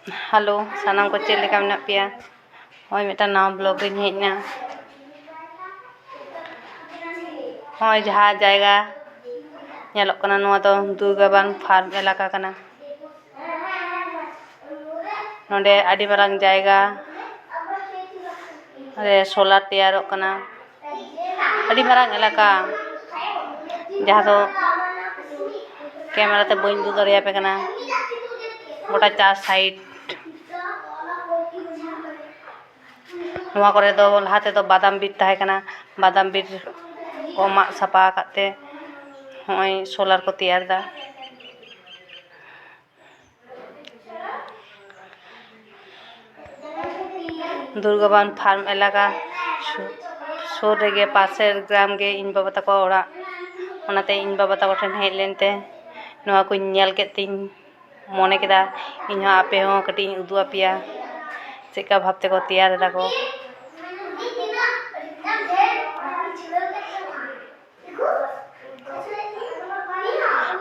Halo, sanam ko chele kam na pia. Hoi meta naw blog ring hej na. Hoi jaha jayga nyelok kana noa do Durgaban farm elaka kana. Nonde adi marang jayga re solar teyarok kana. Adi marang elaka jaha do camera te bain du dare ape kana. Gota 4 side noa kore do lahate do badam bir tahe kana. Badam bir ko mak sapa akate hoi solar ko teyar da. Durgaban farm elaka sur rege paser gram ge in baba tako ora onate in baba tako then hej lente noa ko nyel ket tin mone keda in ho ape ho kati udu apia cheka bhab te ko teyar da ko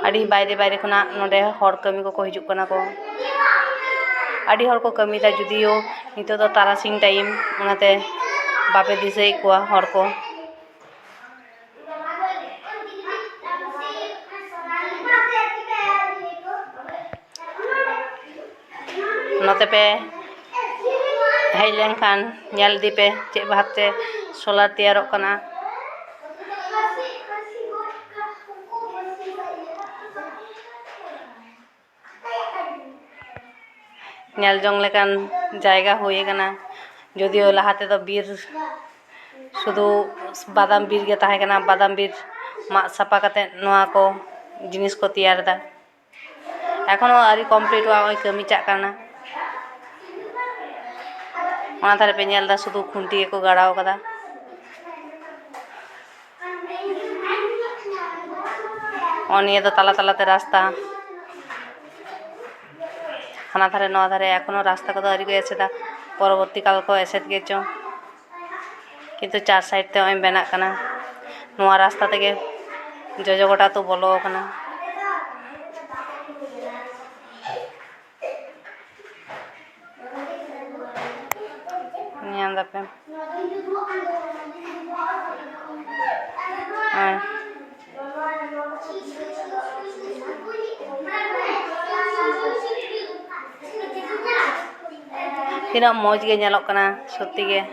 adi bayre khona nonde hor kami ko hijuk kana ko adi hor ko kami da judio nito do tarasing time onate bape disei koa hor ko note pe hej lenkhan nyel dipe che bhab te solar teyarok kana nyel jong lekan jayga hoye kana jodio lahate do bir শুধু বাদাম বীর ge tahe kana badam bir mak sapa kate noa ko jinis ko teyar da ekhono ari complete wa oi kami chak kana ona thare pe nyel da শুধু khunti ko garao kada oniye do tala tala te rasta hana thare noa thare ekhono rasta ko do ari ko ese da পরবর্তী কাল ko eset gecho কিন্তু 4 side তে ওই বেনাক কানা নোয়া রাস্তা থেকে জজো গোটা তো বলো কানা নিয়ান দাপে Tidak mau juga nyalok kena syuting ya.